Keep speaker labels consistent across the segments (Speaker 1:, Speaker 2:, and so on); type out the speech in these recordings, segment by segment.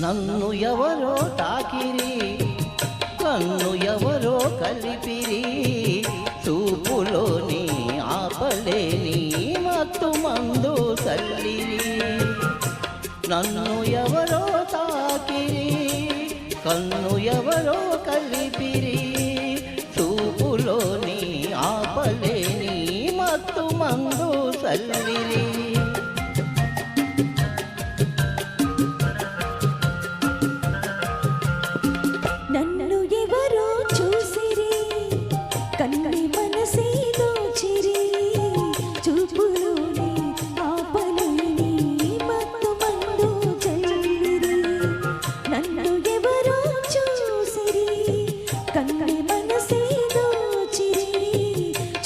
Speaker 1: నన్ను ఎవరో తాకిరి, కన్ను ఎవరో కలిపిరి, చూపులోని ఆపలేని మత్తు మందు తల్లిరి. నన్ను ఎవరో తాకిరి, కన్ను ఎవరో కలిపిరి, చూపులోని ఆపలేని మత్తు మందు తల్లిరి.
Speaker 2: నన్ను ఎవరో చూసిరి, కన్ని మనసే దోచిరి, చూపులోని ఆపలేని మత్తు మందు చల్లిరి. నన్ను ఎవరో చూసిరి, కన్ని మనసే దోచిరి,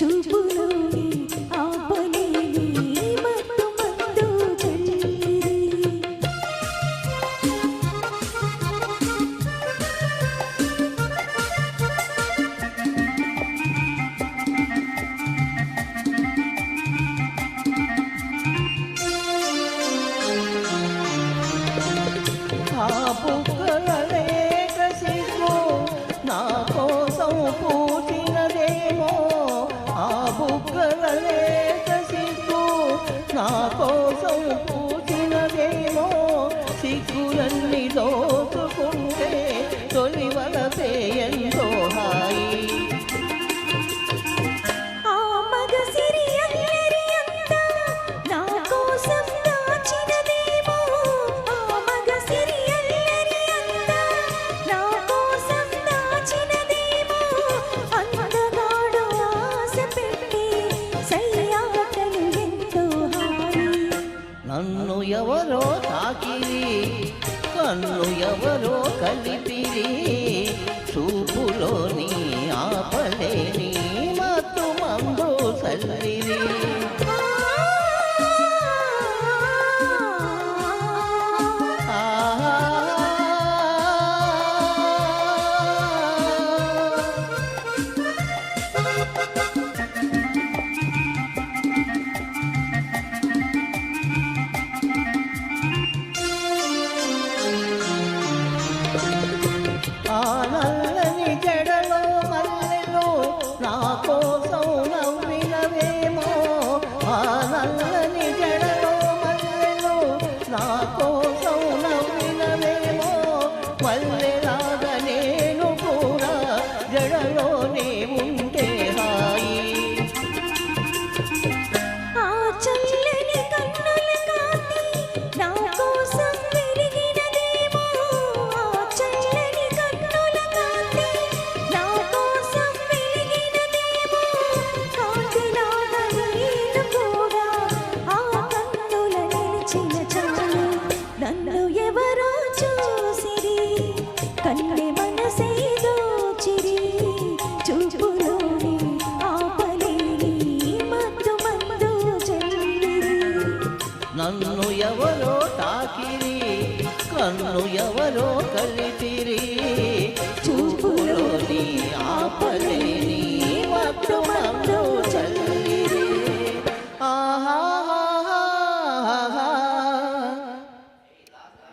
Speaker 2: చూపులోని ఆపలేని మత్తు మందు చల్లిరి.
Speaker 1: ఆ బుగ్గలే కసిగో నా కోసం పూచినదేమో, ఆ బుగ్గలే కసిగో నా కోసం పూచినదేమో, సిగ్గులన్నీ దోచుకుంటే తొలివలపే ఎంతో హాయి.
Speaker 2: ఆ మగసిరి అల్లరి అంతా నా కోసం దాచినదేమో, ఆ మగసిరి అల్లరి అంతా నా కోసం దాచినదేమో, అందగాడు ఆశ పెట్టి సయ్యాటలు ఎంతో హాయి.
Speaker 1: నన్ను ఎవరో తాకిరి, కన్ను ఎవరో కలిపిరి, చూపులోని ఆపలేని మత్తు మందు చల్లిరి. ఆ నల్లని జడలో మల్లెలు నా కోసం నవ్వినవేమో, ఆ నల్లని జడలో మల్లెలు నా కోసం నవ్వినవేమో, మల్లెలాగా నేను కూడా జడలోనే ఉంటే హాయి.
Speaker 2: ఆ చల్లని కన్నుల కాంతి నా కోసం వెలిగినదేమో, ఆ చల్లని కన్నుల కాంతి నా కోసం వెలిగినదేమో, కాంతిలాగా నేను కూడా ఆ కన్నుల నిలిచిన చాలు. నన్ను ఎవరో చూసిరి, కన్నె మనసే దోచిరి, చూపులోని ఆపలేని మత్తు మందు చల్లిరి.
Speaker 1: నన్ను ఎవరో తాకిరి, కన్ను ఎవరో కలిపిరి, చూపులోని ఆపలేని